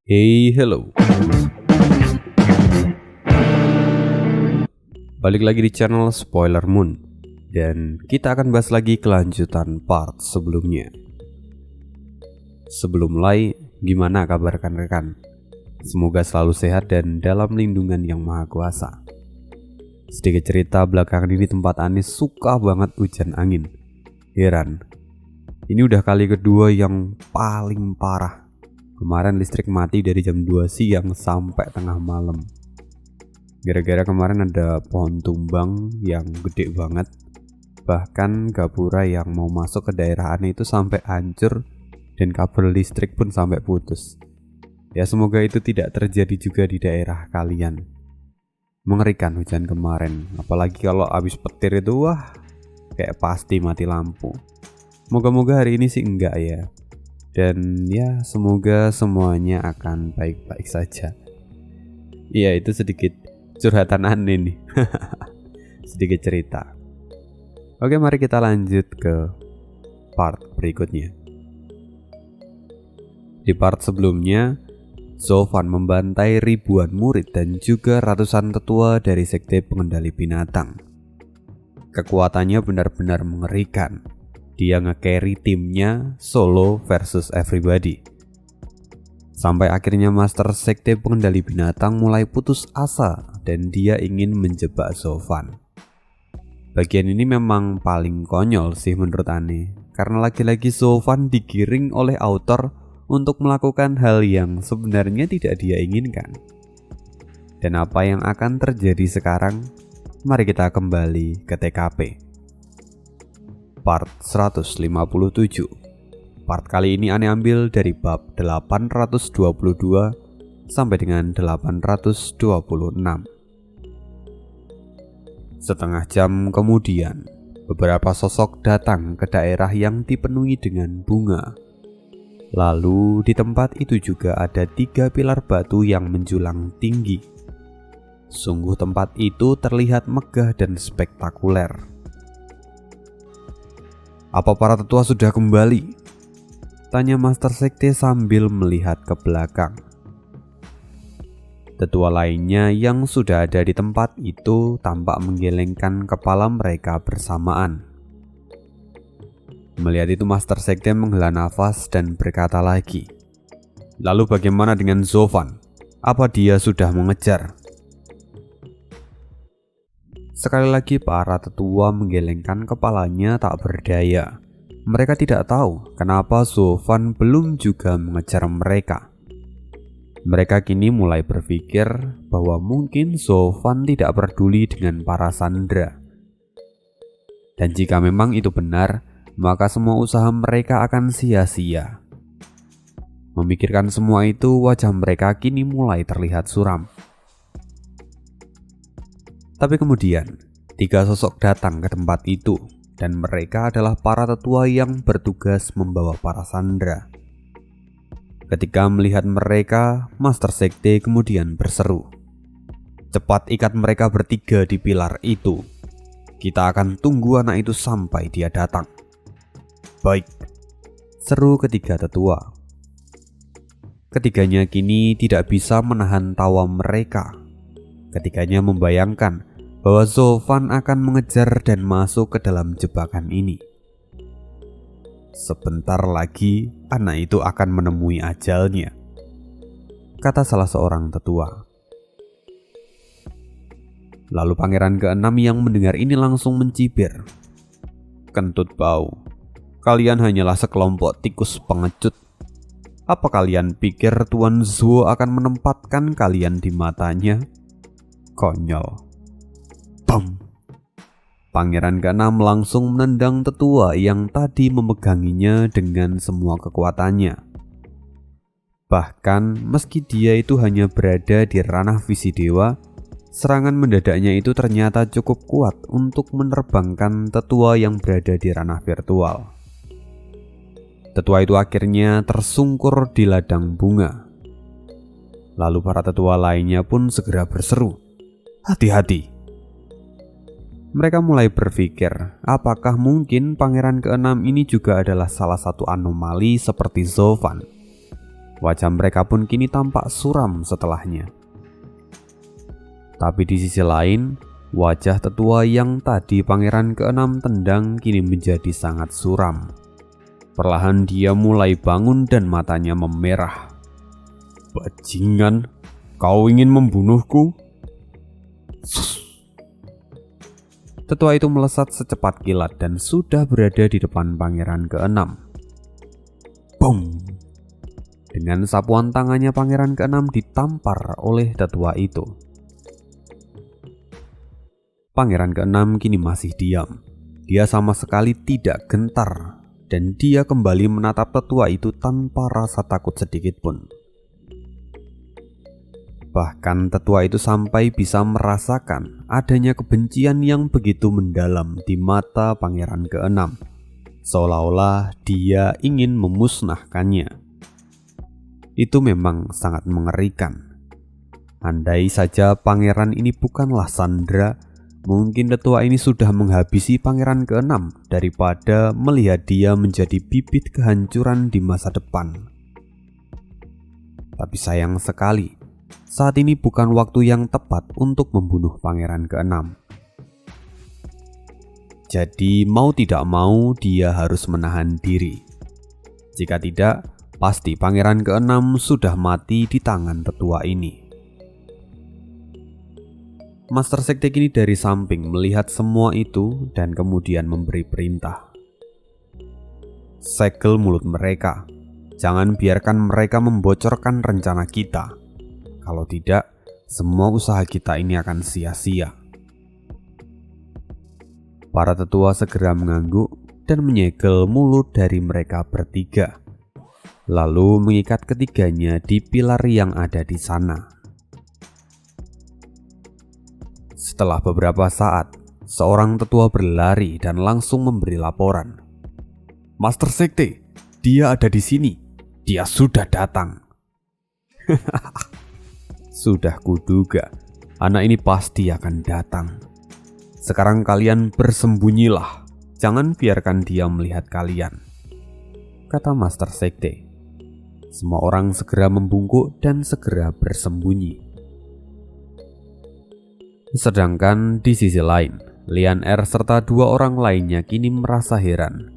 Hey, hello. Balik lagi di channel Spoiler Moon. Dan kita akan bahas lagi kelanjutan part sebelumnya. Sebelum mulai, gimana kabar rekan-rekan? Semoga selalu sehat dan dalam lindungan yang maha kuasa. Sedikit cerita, belakangan ini tempat Anis suka banget hujan angin. Heran, ini udah kali kedua yang paling parah. Kemarin listrik mati dari jam 2 siang sampai tengah malam. Gara-gara kemarin ada pohon tumbang yang gede banget. Bahkan gapura yang mau masuk ke daerah Ane itu sampai hancur dan kabel listrik pun sampai putus. Ya semoga itu tidak terjadi juga di daerah kalian. Mengerikan hujan kemarin, apalagi kalau habis petir itu wah kayak pasti mati lampu. Moga-moga hari ini sih enggak ya. Dan ya semoga semuanya akan baik-baik saja. Iya itu sedikit curhatan Ane nih. Sedikit cerita. Oke, mari kita lanjut ke part berikutnya. Di part sebelumnya, Zovan membantai ribuan murid dan juga ratusan tetua dari sekte pengendali binatang. Kekuatannya benar-benar mengerikan. Dia nge-carry timnya solo versus everybody. Sampai akhirnya master sekte pengendali binatang mulai putus asa dan dia ingin menjebak Zovan. Bagian ini memang paling konyol sih menurut Ane, karena lagi-lagi Zovan digiring oleh author untuk melakukan hal yang sebenarnya tidak dia inginkan. Dan apa yang akan terjadi sekarang? Mari kita kembali ke TKP. Part 157. Part kali ini Ane ambil dari bab 822 sampai dengan 826. Setengah jam kemudian, beberapa sosok datang ke daerah yang dipenuhi dengan bunga. Lalu di tempat itu juga ada 3 pilar batu yang menjulang tinggi. Sungguh tempat itu terlihat megah dan spektakuler. Apa para tetua sudah kembali? Tanya Master Sekte sambil melihat ke belakang. Tetua lainnya yang sudah ada di tempat itu tampak menggelengkan kepala mereka bersamaan. Melihat itu Master Sekte menghela nafas dan berkata lagi, "Lalu bagaimana dengan Zovan? Apa dia sudah mengejar?" Sekali lagi para tetua menggelengkan kepalanya tak berdaya. Mereka tidak tahu kenapa Zovan belum juga mengejar mereka. Mereka kini mulai berpikir bahwa mungkin Zovan tidak peduli dengan para sandera. Dan jika memang itu benar, maka semua usaha mereka akan sia-sia. Memikirkan semua itu, wajah mereka kini mulai terlihat suram. Tapi kemudian, 3 sosok datang ke tempat itu, dan mereka adalah para tetua yang bertugas membawa para sandera. Ketika melihat mereka, Master Sekte kemudian berseru, "Cepat ikat mereka bertiga di pilar itu. Kita akan tunggu anak itu sampai dia datang." "Baik," seru ketiga tetua. Ketiganya kini tidak bisa menahan tawa mereka. Ketiganya membayangkan bahwa Zovan akan mengejar dan masuk ke dalam jebakan ini. "Sebentar lagi anak itu akan menemui ajalnya," kata salah seorang tetua. Lalu pangeran ke-6 yang mendengar ini langsung mencibir, "Kentut bau, kalian hanyalah sekelompok tikus pengecut. Apa kalian pikir Tuan Zuo akan menempatkan kalian di matanya? Konyol." Bam! Pangeran ke-6 langsung menendang tetua yang tadi memeganginya dengan semua kekuatannya. Bahkan meski dia itu hanya berada di ranah visi dewa, serangan mendadaknya itu ternyata cukup kuat untuk menerbangkan tetua yang berada di ranah virtual. Tetua itu akhirnya tersungkur di ladang bunga. Lalu para tetua lainnya pun segera berseru, "Hati-hati!" Mereka mulai berpikir, apakah mungkin pangeran ke-6 ini juga adalah salah satu anomali seperti Zovan? Wajah mereka pun kini tampak suram setelahnya. Tapi di sisi lain, wajah tetua yang tadi Pangeran ke-6 tendang kini menjadi sangat suram. Perlahan dia mulai bangun dan matanya memerah. "Bajingan, kau ingin membunuhku?" Tetua itu melesat secepat kilat dan sudah berada di depan Pangeran ke-6. Boom! Dengan sapuan tangannya Pangeran ke-6 ditampar oleh tetua itu. Pangeran ke-6 kini masih diam. Dia sama sekali tidak gentar dan dia kembali menatap tetua itu tanpa rasa takut sedikit pun. Bahkan tetua itu sampai bisa merasakan adanya kebencian yang begitu mendalam di mata Pangeran ke-6, seolah-olah dia ingin memusnahkannya. Itu memang sangat mengerikan. Andai saja pangeran ini bukanlah Sandra, mungkin tetua ini sudah menghabisi Pangeran ke-6 daripada melihat dia menjadi bibit kehancuran di masa depan. Tapi sayang sekali, saat ini bukan waktu yang tepat untuk membunuh Pangeran ke-6. Jadi mau tidak mau dia harus menahan diri. Jika tidak, pasti Pangeran ke-6 sudah mati di tangan tetua ini. Master Sekte kini dari samping melihat semua itu dan kemudian memberi perintah. "Segel mulut mereka. Jangan biarkan mereka membocorkan rencana kita. Kalau tidak, semua usaha kita ini akan sia-sia." Para tetua segera mengangguk dan menyegel mulut dari mereka bertiga, lalu mengikat ketiganya di pilar yang ada di sana. Setelah beberapa saat, seorang tetua berlari dan langsung memberi laporan. "Master Sekte, dia ada di sini. Dia sudah datang." Sudah kuduga, anak ini pasti akan datang. Sekarang kalian bersembunyilah. Jangan biarkan dia melihat kalian, kata Master Sekte. Semua orang segera membungkuk dan segera bersembunyi. Sedangkan di sisi lain, Lian Er serta dua orang lainnya kini merasa heran.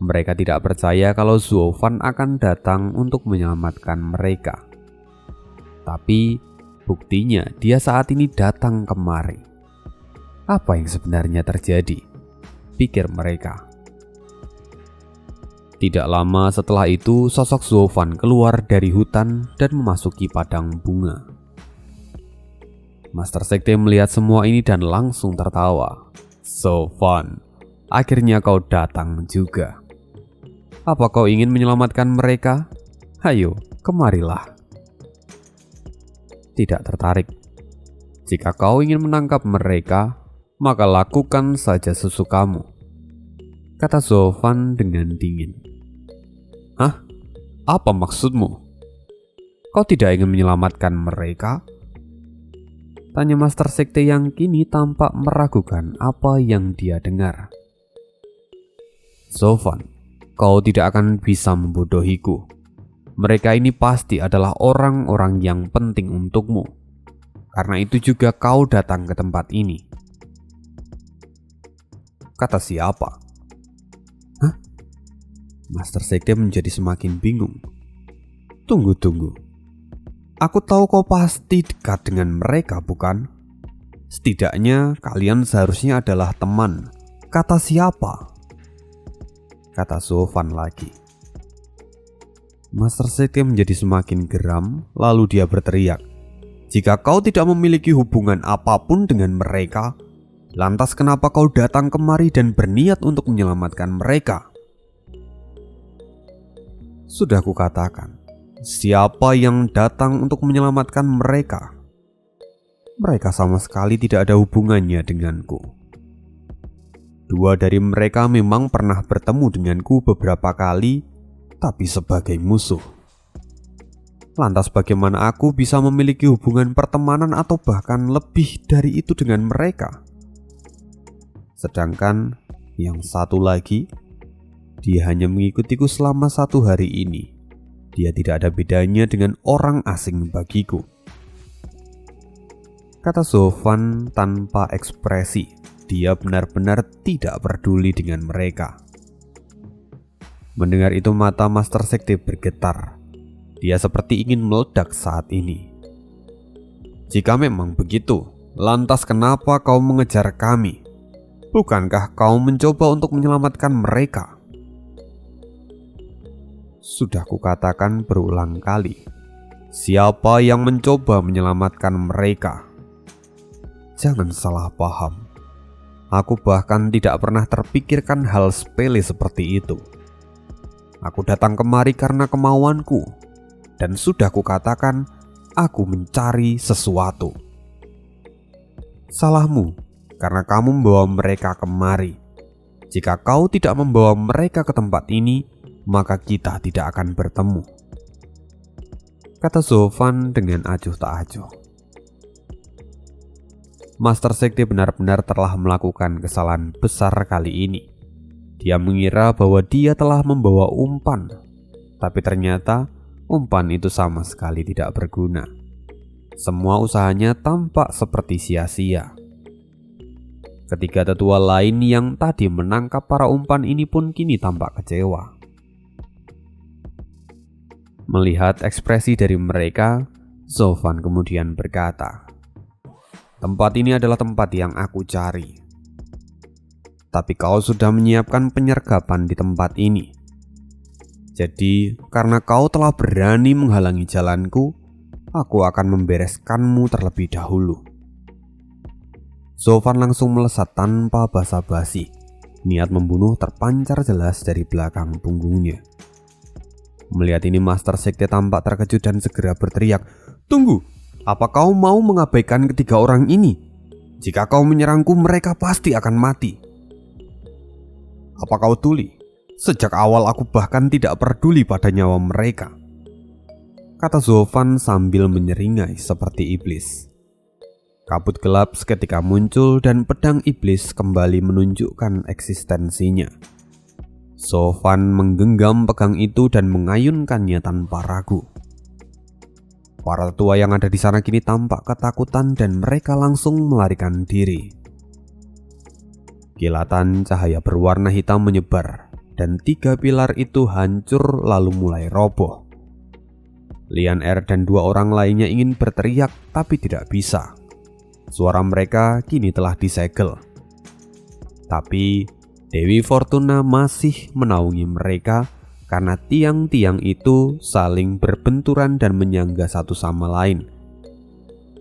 Mereka tidak percaya kalau Zuo Fan akan datang untuk menyelamatkan mereka. Tapi buktinya dia saat ini datang kemari. Apa yang sebenarnya terjadi? Pikir mereka. Tidak lama setelah itu, sosok Zuo Fan keluar dari hutan dan memasuki padang bunga. Master Sekte melihat semua ini dan langsung tertawa. "So Fan, akhirnya kau datang juga. Apa kau ingin menyelamatkan mereka? Hayo, kemarilah." Tidak tertarik. Jika kau ingin menangkap mereka, maka lakukan saja sesukamu, kata Zuo Fan dengan dingin. "Hah? Apa maksudmu? Kau tidak ingin menyelamatkan mereka?" tanya Master Sekte yang kini tampak meragukan apa yang dia dengar. "Zuo Fan, kau tidak akan bisa membodohiku. Mereka ini pasti adalah orang-orang yang penting untukmu. Karena itu juga kau datang ke tempat ini." Kata siapa? Hah? Master Sekte menjadi semakin bingung. Tunggu. Aku tahu kau pasti dekat dengan mereka, bukan? Setidaknya kalian seharusnya adalah teman. Kata siapa? Kata Zuo Fan lagi. Master Sekte menjadi semakin geram, lalu dia berteriak. "Jika kau tidak memiliki hubungan apapun dengan mereka, lantas kenapa kau datang kemari dan berniat untuk menyelamatkan mereka?" Sudah kukatakan, siapa yang datang untuk menyelamatkan mereka? Mereka sama sekali tidak ada hubungannya denganku. Dua dari mereka memang pernah bertemu denganku beberapa kali, tapi sebagai musuh. Lantas bagaimana aku bisa memiliki hubungan pertemanan atau bahkan lebih dari itu dengan mereka? Sedangkan yang satu lagi, dia hanya mengikutiku selama 1 hari ini. dia tidak ada bedanya dengan orang asing bagiku. Kata Zovan tanpa ekspresi. Dia benar-benar tidak peduli dengan mereka. Mendengar itu mata Master Sekte bergetar. Dia seperti ingin meledak saat ini. Jika memang begitu, lantas kenapa kau mengejar kami? Bukankah kau mencoba untuk menyelamatkan mereka? Sudah kukatakan berulang kali, siapa yang mencoba menyelamatkan mereka? Jangan salah paham. Aku bahkan tidak pernah terpikirkan hal sepele seperti itu. Aku datang kemari karena kemauanku, dan sudah kukatakan aku mencari sesuatu. Salahmu karena kamu membawa mereka kemari. Jika kau tidak membawa mereka ke tempat ini, maka kita tidak akan bertemu, kata Zovan dengan acuh tak acuh. Master Sekte benar-benar telah melakukan kesalahan besar kali ini. Dia mengira bahwa dia telah membawa umpan, tapi ternyata umpan itu sama sekali tidak berguna. Semua usahanya tampak seperti sia-sia. Ketiga tetua lain yang tadi menangkap para umpan ini pun kini tampak kecewa. Melihat ekspresi dari mereka, Zovan kemudian berkata, "Tempat ini adalah tempat yang aku cari. Tapi kau sudah menyiapkan penyergapan di tempat ini. Jadi, karena kau telah berani menghalangi jalanku, aku akan membereskanmu terlebih dahulu." Zovan langsung melesat tanpa basa-basi. Niat membunuh terpancar jelas dari belakang punggungnya. Melihat ini, Master Sekte tampak terkejut dan segera berteriak, "Tunggu! Apa kau mau mengabaikan ketiga orang ini? Jika kau menyerangku, mereka pasti akan mati." "Apa kau tuli? Sejak awal aku bahkan tidak peduli pada nyawa mereka," kata Zovan sambil menyeringai seperti iblis. Kabut gelap seketika muncul dan pedang iblis kembali menunjukkan eksistensinya. Zovan menggenggam pedang itu dan mengayunkannya tanpa ragu. Para tetua yang ada di sana kini tampak ketakutan dan mereka langsung melarikan diri. Kilatan cahaya berwarna hitam menyebar dan tiga pilar itu hancur lalu mulai roboh. Lian Er dan dua orang lainnya ingin berteriak tapi tidak bisa. Suara mereka kini telah disegel. Tapi Dewi Fortuna masih menaungi mereka karena tiang-tiang itu saling berbenturan dan menyangga satu sama lain.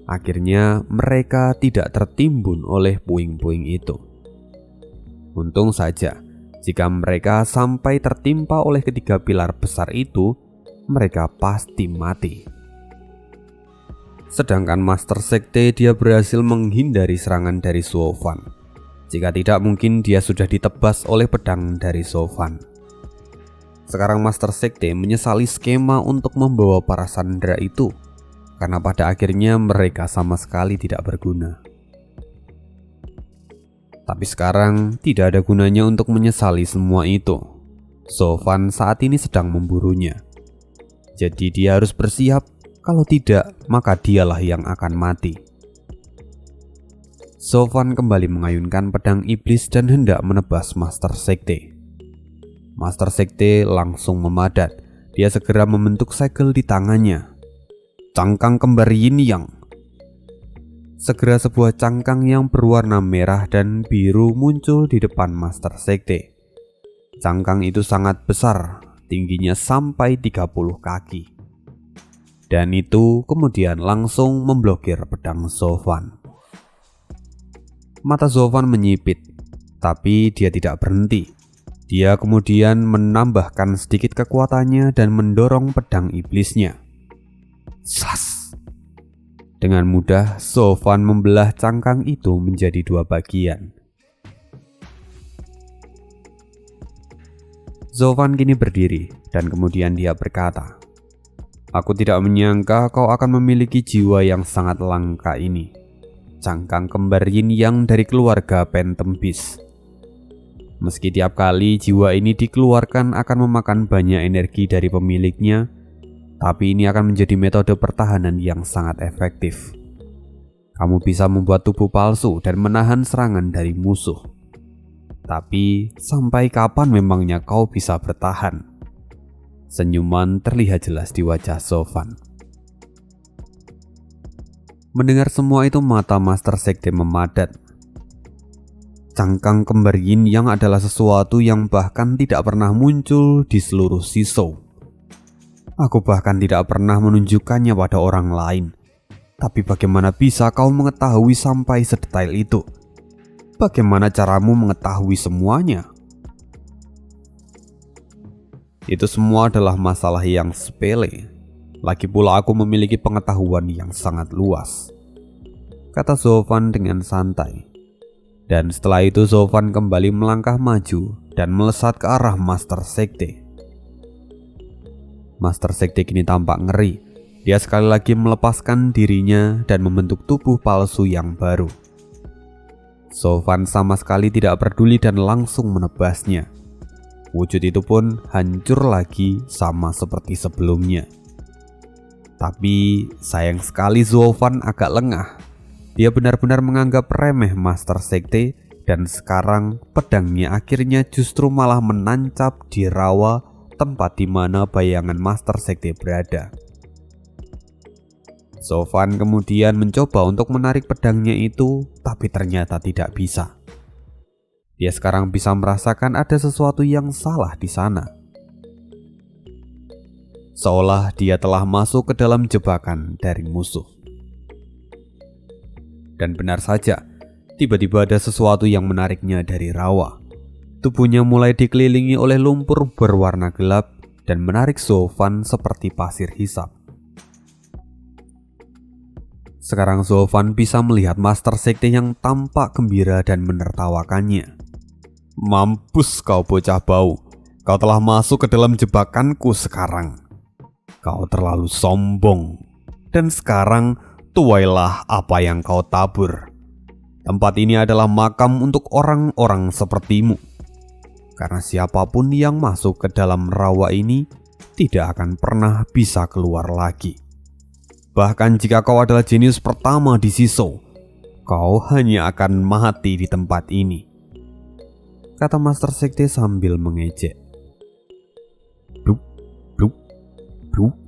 Akhirnya mereka tidak tertimbun oleh puing-puing itu. Untung saja, jika mereka sampai tertimpa oleh ketiga pilar besar itu, mereka pasti mati. Sedangkan Master Sekte dia berhasil menghindari serangan dari Zovan. Jika tidak, mungkin dia sudah ditebas oleh pedang dari Zovan. Sekarang Master Sekte menyesali skema untuk membawa para sandera itu, karena pada akhirnya mereka sama sekali tidak berguna. Tapi sekarang tidak ada gunanya untuk menyesali semua itu. Zovan saat ini sedang memburunya. Jadi dia harus bersiap, kalau tidak maka dialah yang akan mati. Zovan kembali mengayunkan pedang iblis dan hendak menebas Master Sekte. Master Sekte langsung memadat. Dia segera membentuk segel di tangannya. Cangkang kembar Yin Yang. Segera sebuah cangkang yang berwarna merah dan biru muncul di depan Master Sekte. Cangkang itu sangat besar, tingginya sampai 30 kaki. Dan itu kemudian langsung memblokir pedang Zovan. Mata Zovan menyipit, tapi dia tidak berhenti. Dia kemudian menambahkan sedikit kekuatannya dan mendorong pedang iblisnya. Sas! Dengan mudah, Zovan membelah cangkang itu menjadi dua bagian. Zovan kini berdiri dan kemudian dia berkata, "Aku tidak menyangka kau akan memiliki jiwa yang sangat langka ini. Cangkang kembar Yin Yang dari keluarga Phantom Beast. Meski tiap kali jiwa ini dikeluarkan akan memakan banyak energi dari pemiliknya, Tapi ini akan menjadi metode pertahanan yang sangat efektif. Kamu bisa membuat tubuh palsu dan menahan serangan dari musuh. Tapi sampai kapan memangnya kau bisa bertahan? Senyuman terlihat jelas di wajah Sofan. Mendengar semua itu, mata Master Sekte memadat. Cangkang kembar Yin yang adalah sesuatu yang bahkan tidak pernah muncul di seluruh Shishou. Aku bahkan tidak pernah menunjukkannya pada orang lain. Tapi bagaimana bisa kau mengetahui sampai sedetail itu? Bagaimana caramu mengetahui semuanya? Itu semua adalah masalah yang sepele. Lagi pula aku memiliki pengetahuan yang sangat luas, kata Sofan dengan santai. Dan setelah itu Sofan kembali melangkah maju dan melesat ke arah Master Sekte. Master Sekte kini tampak ngeri. Dia sekali lagi melepaskan dirinya dan membentuk tubuh palsu yang baru. Sofan sama sekali tidak peduli dan langsung menebasnya. Wujud itu pun hancur lagi sama seperti sebelumnya. Tapi sayang sekali Sofan agak lengah. Dia benar-benar menganggap remeh Master Sekte dan sekarang pedangnya akhirnya justru malah menancap di rawa tempat di mana bayangan Master Sekte berada. Sofan kemudian mencoba untuk menarik pedangnya itu, tapi ternyata tidak bisa. Dia sekarang bisa merasakan ada sesuatu yang salah di sana. Seolah dia telah masuk ke dalam jebakan dari musuh. Dan benar saja, tiba-tiba ada sesuatu yang menariknya dari rawa. Tubuhnya mulai dikelilingi oleh lumpur berwarna gelap dan menarik Sofan seperti pasir hisap. Sekarang Sofan bisa melihat Master Sekte yang tampak gembira dan menertawakannya. Mampus kau bocah bau, kau telah masuk ke dalam jebakanku sekarang. Kau terlalu sombong. Dan sekarang tuailah apa yang kau tabur. Tempat ini adalah makam untuk orang-orang sepertimu. Karena siapapun yang masuk ke dalam rawa ini tidak akan pernah bisa keluar lagi. Bahkan jika kau adalah jenius pertama di Shishou, kau hanya akan mati di tempat ini, kata Master Sekte sambil mengejek. Bluk, bluk, bluk.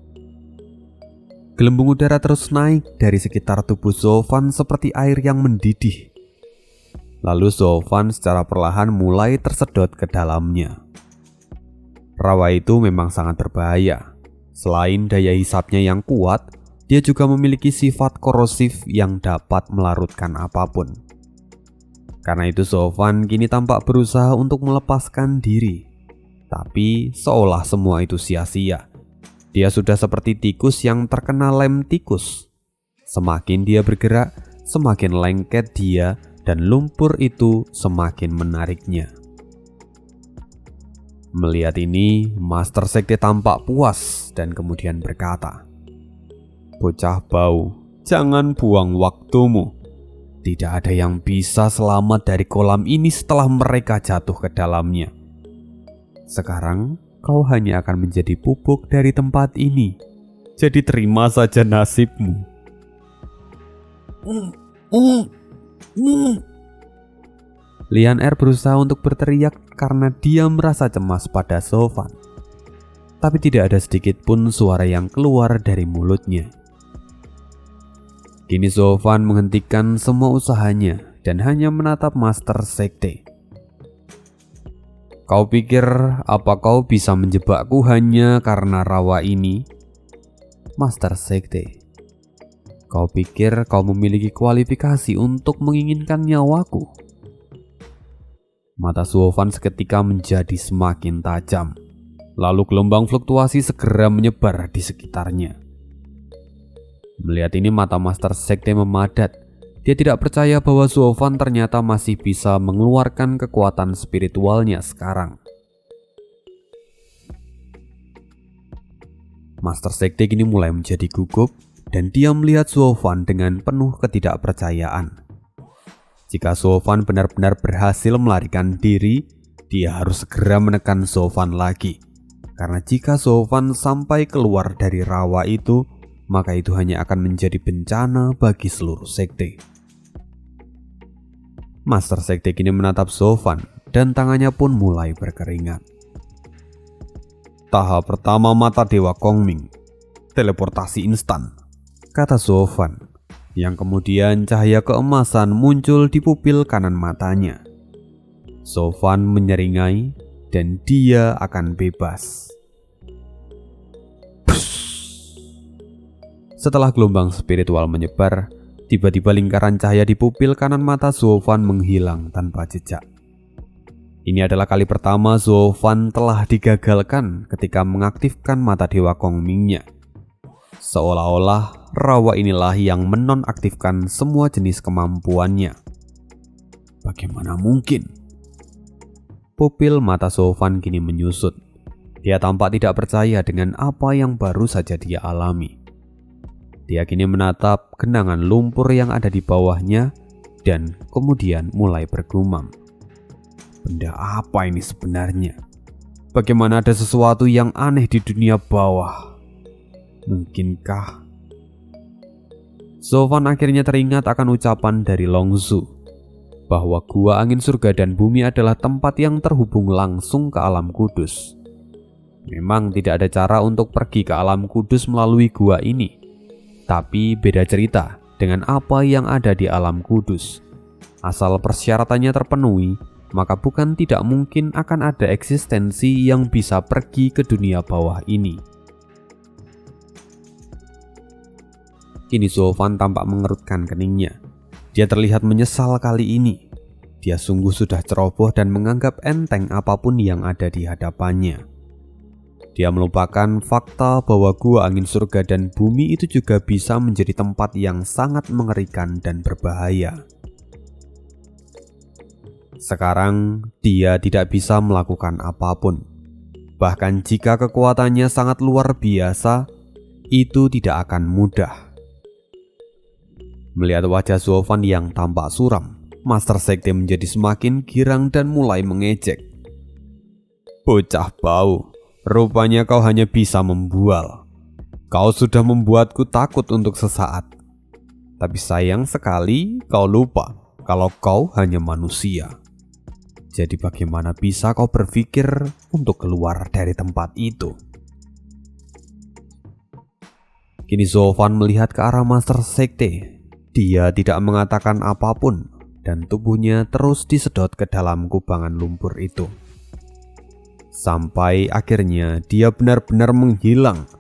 Gelembung udara terus naik dari sekitar tubuh Sofan seperti air yang mendidih. Lalu Sofan secara perlahan mulai tersedot ke dalamnya. Rawa itu memang sangat berbahaya. Selain daya hisapnya yang kuat, dia juga memiliki sifat korosif yang dapat melarutkan apapun. Karena itu Sofan kini tampak berusaha untuk melepaskan diri. Tapi seolah semua itu sia-sia. Dia sudah seperti tikus yang terkena lem tikus. Semakin dia bergerak, semakin lengket dia dan lumpur itu semakin menariknya. Melihat ini, Master Sekte tampak puas dan kemudian berkata, "Bocah bau, jangan buang waktumu. Tidak ada yang bisa selamat dari kolam ini setelah mereka jatuh ke dalamnya. Sekarang kau hanya akan menjadi pupuk dari tempat ini. Jadi terima saja nasibmu." Lian Er berusaha untuk berteriak karena dia merasa cemas pada Sofan. Tapi tidak ada sedikit pun suara yang keluar dari mulutnya. Kini Sofan menghentikan semua usahanya dan hanya menatap Master Sekte. "Kau pikir apa kau bisa menjebakku hanya karena rawa ini? Master Sekte, kau pikir kau memiliki kualifikasi untuk menginginkan nyawaku?" Mata Sofan seketika menjadi semakin tajam. Lalu gelombang fluktuasi segera menyebar di sekitarnya. Melihat ini mata Master Sekte memadat. Dia tidak percaya bahwa Sofan ternyata masih bisa mengeluarkan kekuatan spiritualnya sekarang. Master Sekte kini mulai menjadi gugup dan dia melihat Sofan dengan penuh ketidakpercayaan. Jika Sofan benar-benar berhasil melarikan diri, dia harus segera menekan Sofan lagi. Karena jika Sofan sampai keluar dari rawa itu, maka itu hanya akan menjadi bencana bagi seluruh sekte. Master sekte kini menatap Sofan dan tangannya pun mulai berkeringat. Tahap pertama mata Dewa Kongming, teleportasi instan, kata Sofan, yang kemudian cahaya keemasan muncul di pupil kanan matanya. Sofan menyeringai dan dia akan bebas. Setelah gelombang spiritual menyebar, tiba-tiba lingkaran cahaya di pupil kanan mata Sofan menghilang tanpa jejak. Ini adalah kali pertama Sofan telah digagalkan ketika mengaktifkan mata Dewa Kongmingnya. Seolah-olah rawa inilah yang menonaktifkan semua jenis kemampuannya. Bagaimana mungkin? Pupil mata Sofan kini menyusut. Dia tampak tidak percaya dengan apa yang baru saja dia alami. Dia kini menatap genangan lumpur yang ada di bawahnya dan kemudian mulai bergumam. Benda apa ini sebenarnya? Bagaimana ada sesuatu yang aneh di dunia bawah? Mungkinkah? Sofan akhirnya teringat akan ucapan dari Longzu bahwa gua angin surga dan bumi adalah tempat yang terhubung langsung ke alam kudus. Memang tidak ada cara untuk pergi ke alam kudus melalui gua ini. Tapi beda cerita dengan apa yang ada di alam kudus. Asal persyaratannya terpenuhi, maka bukan tidak mungkin akan ada eksistensi yang bisa pergi ke dunia bawah ini. Kini Sofan tampak mengerutkan keningnya. Dia terlihat menyesal kali ini. Dia sungguh sudah ceroboh dan menganggap enteng apapun yang ada di hadapannya. Dia melupakan fakta bahwa gua angin surga dan bumi itu juga bisa menjadi tempat yang sangat mengerikan dan berbahaya. Sekarang dia tidak bisa melakukan apapun. Bahkan jika kekuatannya sangat luar biasa, itu tidak akan mudah. Melihat wajah Sofan yang tampak suram, Master Sekte menjadi semakin girang dan mulai mengejek. Bocah bau. Rupanya kau hanya bisa membual. Kau sudah membuatku takut untuk sesaat. Tapi sayang sekali kau lupa kalau kau hanya manusia. Jadi bagaimana bisa kau berpikir untuk keluar dari tempat itu? Kini Sofan melihat ke arah Master Sekte. Dia tidak mengatakan apapun dan tubuhnya terus disedot ke dalam kubangan lumpur itu. Sampai akhirnya dia benar-benar menghilang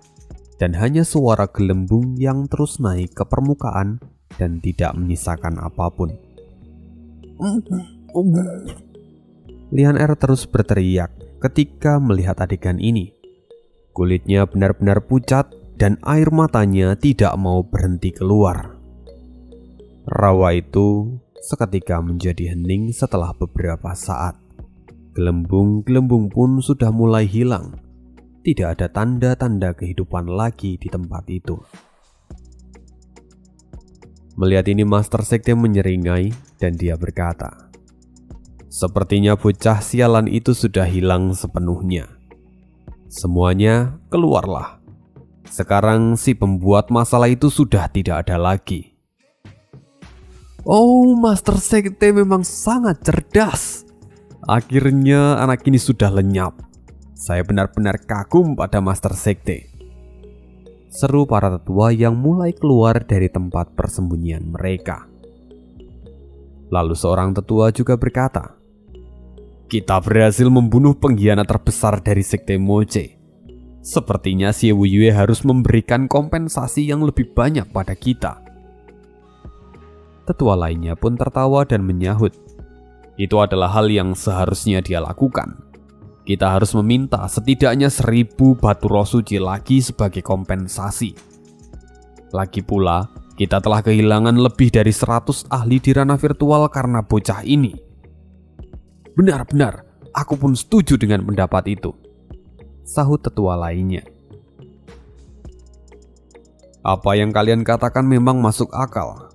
dan hanya suara gelembung yang terus naik ke permukaan dan tidak menyisakan apapun. Lian Er terus berteriak ketika melihat adegan ini. Kulitnya benar-benar pucat dan air matanya tidak mau berhenti keluar. Rawa itu seketika menjadi hening setelah beberapa saat. Gelembung-gelembung pun sudah mulai hilang. Tidak ada tanda-tanda kehidupan lagi di tempat itu. Melihat ini Master Sekte menyeringai dan dia berkata, sepertinya bocah sialan itu sudah hilang sepenuhnya. Semuanya keluarlah. Sekarang si pembuat masalah itu sudah tidak ada lagi. Oh, Master Sekte memang sangat cerdas. Akhirnya anak ini sudah lenyap. Saya benar-benar kagum pada Master Sekte. Seru para tetua yang mulai keluar dari tempat persembunyian mereka. Lalu seorang tetua juga berkata, kita berhasil membunuh pengkhianat terbesar dari Sekte Moche. Sepertinya Xie Wuyue harus memberikan kompensasi yang lebih banyak pada kita. Tetua lainnya pun tertawa dan menyahut, itu adalah hal yang seharusnya dia lakukan. Kita harus meminta setidaknya 1000 batu roh suci lagi sebagai kompensasi. Lagi pula, kita telah kehilangan lebih dari 100 ahli di ranah virtual karena bocah ini. Benar-benar, aku pun setuju dengan pendapat itu, sahut tetua lainnya. Apa yang kalian katakan memang masuk akal.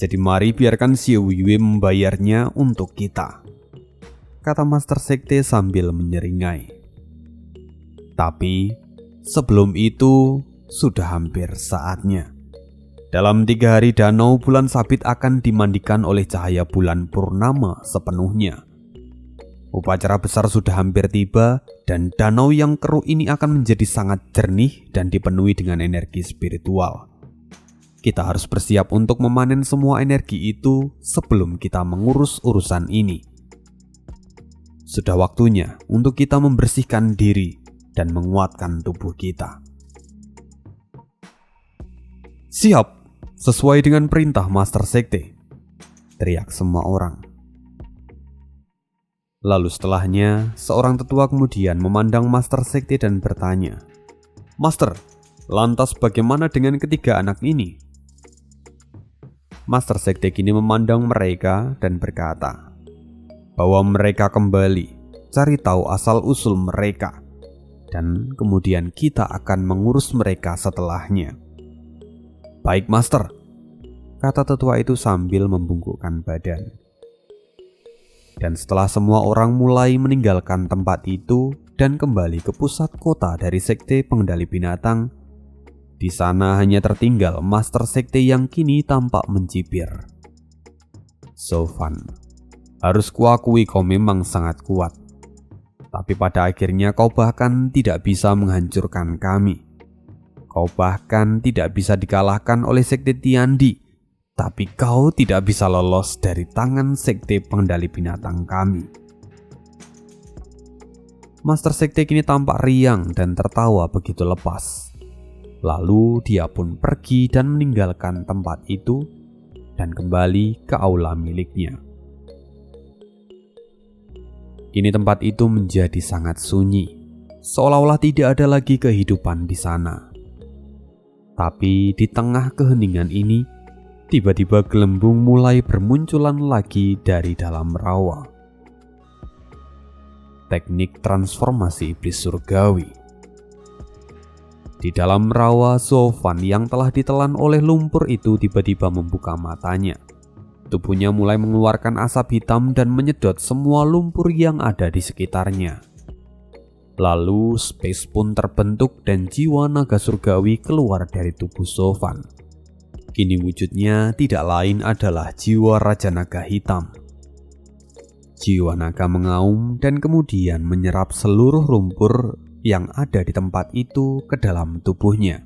Jadi mari biarkan Xie Wuyue membayarnya untuk kita, kata Master Sekte sambil menyeringai. Tapi sebelum itu sudah hampir saatnya. Dalam 3 hari danau bulan sabit akan dimandikan oleh cahaya bulan purnama sepenuhnya. Upacara besar sudah hampir tiba dan danau yang keruh ini akan menjadi sangat jernih dan dipenuhi dengan energi spiritual. Kita harus bersiap untuk memanen semua energi itu sebelum kita mengurus urusan ini. Sudah waktunya untuk kita membersihkan diri dan menguatkan tubuh kita. Siap! Sesuai dengan perintah Master Sekte, teriak semua orang. Lalu setelahnya, seorang tetua kemudian memandang Master Sekte dan bertanya, "Master, lantas bagaimana dengan ketiga anak ini?" Master Sekte kini memandang mereka dan berkata, bahwa mereka kembali cari tahu asal-usul mereka, dan kemudian kita akan mengurus mereka setelahnya. "Baik, Master," kata tetua itu sambil membungkukkan badan. Dan setelah semua orang mulai meninggalkan tempat itu dan kembali ke pusat kota dari Sekte Pengendali Binatang, di sana hanya tertinggal Master Sekte yang kini tampak mencibir. "Sofan, harus kuakui kau memang sangat kuat. Tapi pada akhirnya kau bahkan tidak bisa menghancurkan kami. Kau bahkan tidak bisa dikalahkan oleh Sekte Tiandi, tapi kau tidak bisa lolos dari tangan Sekte Pengendali Binatang kami." Master Sekte kini tampak riang dan tertawa begitu lepas. Lalu dia pun pergi dan meninggalkan tempat itu dan kembali ke aula miliknya. Kini tempat itu menjadi sangat sunyi, seolah-olah tidak ada lagi kehidupan di sana. Tapi di tengah keheningan ini, tiba-tiba gelembung mulai bermunculan lagi dari dalam rawa. Teknik transformasi iblis surgawi. Di dalam rawa, Sofan yang telah ditelan oleh lumpur itu tiba-tiba membuka matanya. Tubuhnya mulai mengeluarkan asap hitam dan menyedot semua lumpur yang ada di sekitarnya. Lalu space pun terbentuk dan jiwa naga surgawi keluar dari tubuh Sofan. Kini wujudnya tidak lain adalah jiwa Raja Naga Hitam. Jiwa naga mengaum dan kemudian menyerap seluruh lumpur yang ada di tempat itu ke dalam tubuhnya.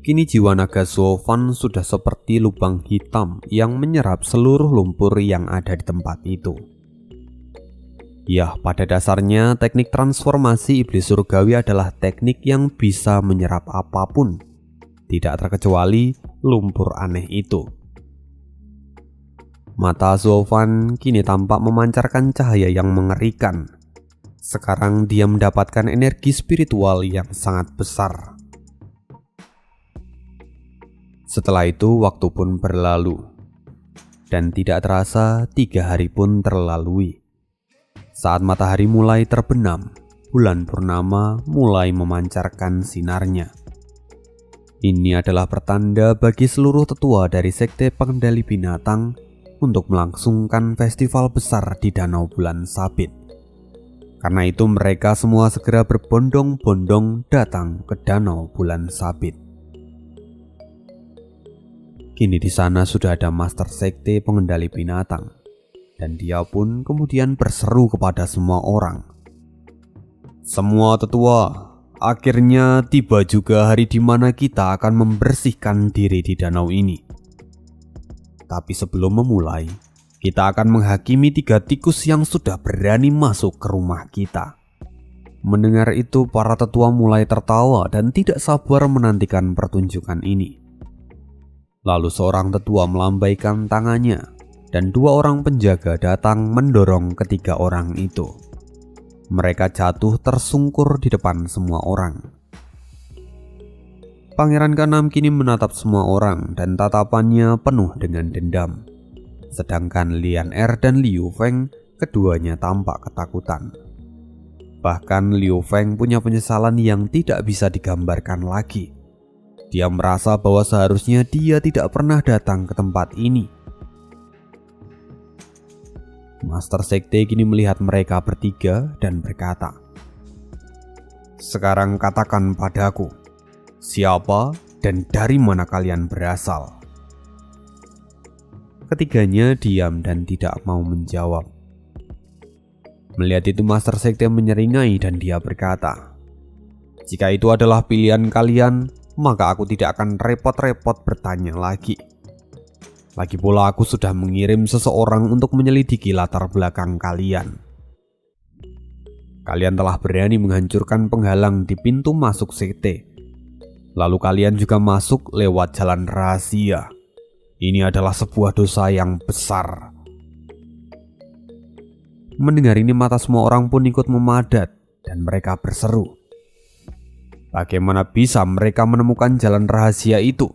Kini jiwa naga Sofan sudah seperti lubang hitam yang menyerap seluruh lumpur yang ada di tempat itu. Ya, pada dasarnya teknik transformasi iblis surgawi adalah teknik yang bisa menyerap apapun, tidak terkecuali lumpur aneh itu. Mata Sofan kini tampak memancarkan cahaya yang mengerikan. Sekarang dia mendapatkan energi spiritual yang sangat besar. Setelah itu waktu pun berlalu, dan tidak terasa 3 hari pun terlalui. Saat matahari mulai terbenam, bulan purnama mulai memancarkan sinarnya. Ini adalah pertanda bagi seluruh tetua dari Sekte Pengendali Binatang untuk melangsungkan festival besar di Danau Bulan Sabit. Karena itu mereka semua segera berbondong-bondong datang ke Danau Bulan Sabit. Kini di sana sudah ada Master Sekte Pengendali Binatang, dan dia pun kemudian berseru kepada semua orang. "Semua tetua, akhirnya tiba juga hari di mana kita akan membersihkan diri di danau ini. Tapi sebelum memulai, kita akan menghakimi 3 tikus yang sudah berani masuk ke rumah kita." Mendengar itu, para tetua mulai tertawa dan tidak sabar menantikan pertunjukan ini. Lalu seorang tetua melambaikan tangannya, dan 2 orang penjaga datang mendorong ketiga orang itu. Mereka jatuh tersungkur di depan semua orang. Pangeran ke-6 kini menatap semua orang dan tatapannya penuh dengan dendam. Sedangkan Lian Er dan Liu Feng, keduanya tampak ketakutan. Bahkan Liu Feng punya penyesalan yang tidak bisa digambarkan lagi. Dia merasa bahwa seharusnya dia tidak pernah datang ke tempat ini. Master Sekte kini melihat mereka bertiga dan berkata, Sekarang katakan padaku, siapa dan dari mana kalian berasal?" Ketiganya diam dan tidak mau menjawab. Melihat itu Master Sekte menyeringai dan dia berkata, "Jika itu adalah pilihan kalian, maka aku tidak akan repot-repot bertanya lagi. Lagi pula aku sudah mengirim seseorang untuk menyelidiki latar belakang kalian. Kalian telah berani menghancurkan penghalang di pintu masuk sekte. Lalu kalian juga masuk lewat jalan rahasia. Ini adalah sebuah dosa yang besar." Mendengar ini mata semua orang pun ikut memadat dan mereka berseru, "Bagaimana bisa mereka menemukan jalan rahasia itu?"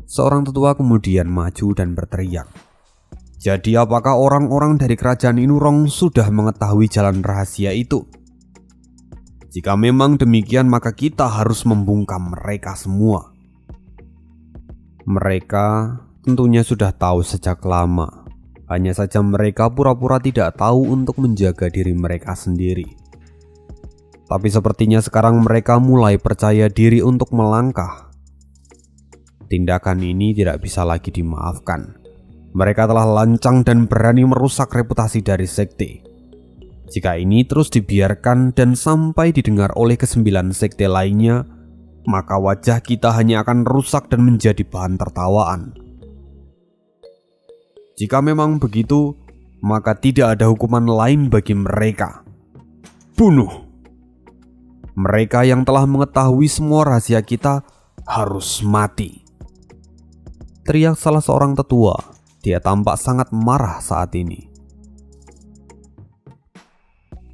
Seorang tetua kemudian maju dan berteriak, "Jadi apakah orang-orang dari kerajaan Inurong sudah mengetahui jalan rahasia itu? Jika memang demikian, maka kita harus membungkam mereka semua." Mereka tentunya sudah tahu sejak lama. Hanya saja mereka pura-pura tidak tahu untuk menjaga diri mereka sendiri. Tapi sepertinya sekarang mereka mulai percaya diri untuk melangkah. Tindakan ini tidak bisa lagi dimaafkan. Mereka telah lancang dan berani merusak reputasi dari sekte. Jika ini terus dibiarkan dan sampai didengar oleh ke-9 sekte lainnya, maka wajah kita hanya akan rusak dan menjadi bahan tertawaan. Jika memang begitu, maka tidak ada hukuman lain bagi mereka. Bunuh! Mereka yang telah mengetahui semua rahasia kita harus mati. Teriak salah seorang tetua. Dia tampak sangat marah saat ini.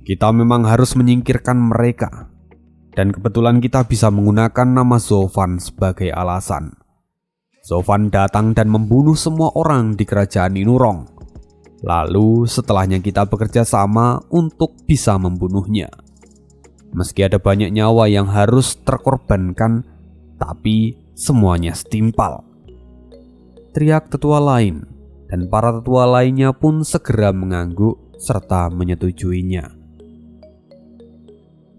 Kita memang harus menyingkirkan mereka. Dan kebetulan kita bisa menggunakan nama Zovan sebagai alasan. Zovan datang dan membunuh semua orang di kerajaan Inurong. Lalu setelahnya kita bekerja sama untuk bisa membunuhnya. Meski ada banyak nyawa yang harus terkorbankan, tapi semuanya setimpal. Teriak tetua lain, dan para tetua lainnya pun segera mengangguk serta menyetujuinya.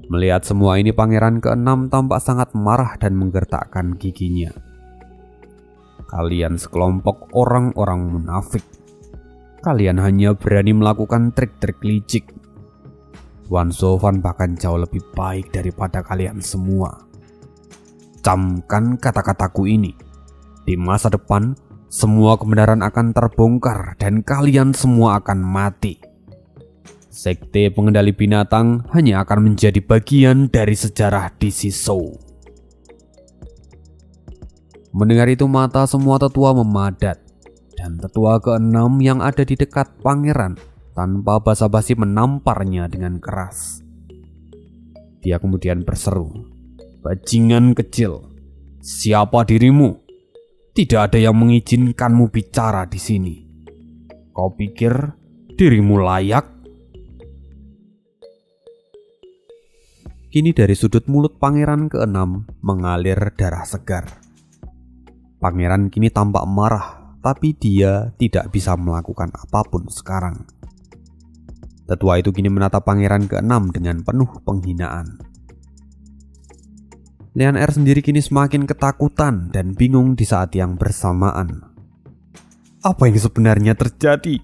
Melihat semua ini, Pangeran ke-6 tampak sangat marah dan menggertakkan giginya. "Kalian sekelompok orang-orang munafik. Kalian hanya berani melakukan trik-trik licik. Tuan Zovan bahkan jauh lebih baik daripada kalian semua. Camkan kata-kataku ini. Di masa depan, semua kebenaran akan terbongkar dan kalian semua akan mati. Sekte pengendali binatang hanya akan menjadi bagian dari sejarah DC Show." Mendengar itu mata semua tetua memadat, dan tetua ke-6 yang ada di dekat pangeran tanpa basa-basi menamparnya dengan keras. Dia kemudian berseru, "Bajingan kecil, siapa dirimu? Tidak ada yang mengizinkanmu bicara di sini. Kau pikir dirimu layak?" Kini dari sudut mulut pangeran ke-6 mengalir darah segar. Pangeran kini tampak marah, tapi dia tidak bisa melakukan apapun sekarang. Tetua itu kini menatap pangeran ke-6 dengan penuh penghinaan. Lian Er sendiri kini semakin ketakutan dan bingung di saat yang bersamaan. Apa yang sebenarnya terjadi?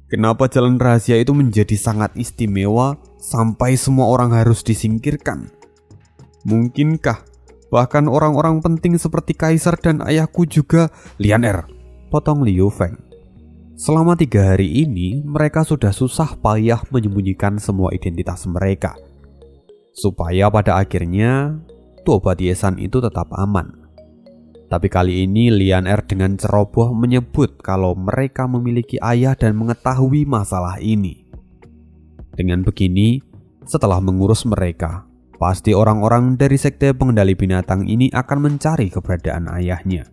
Kenapa jalan rahasia itu menjadi sangat istimewa sampai semua orang harus disingkirkan? Mungkinkah bahkan orang-orang penting seperti Kaisar dan ayahku juga? "Lian Er," potong Liu Feng. Selama 3 hari ini mereka sudah susah payah menyembunyikan semua identitas mereka, supaya pada akhirnya Tuo Batiesan itu tetap aman. Tapi kali ini Lian Er dengan ceroboh menyebut kalau mereka memiliki ayah dan mengetahui masalah ini. Dengan begini, setelah mengurus mereka, pasti orang-orang dari sekte pengendali binatang ini akan mencari keberadaan ayahnya.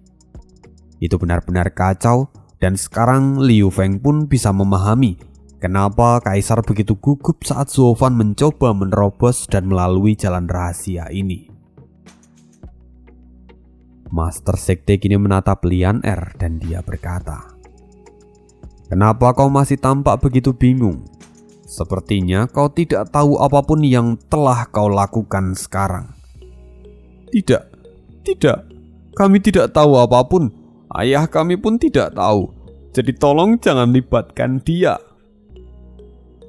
Itu benar-benar kacau, dan sekarang Liu Feng pun bisa memahami kenapa Kaisar begitu gugup saat Zovan mencoba menerobos dan melalui jalan rahasia ini. Master Sekte kini menatap Lian Er dan dia berkata, "Kenapa kau masih tampak begitu bingung? Sepertinya kau tidak tahu apapun yang telah kau lakukan sekarang. Tidak, kami tidak tahu apapun. Ayah kami pun tidak tahu. Jadi tolong jangan libatkan dia,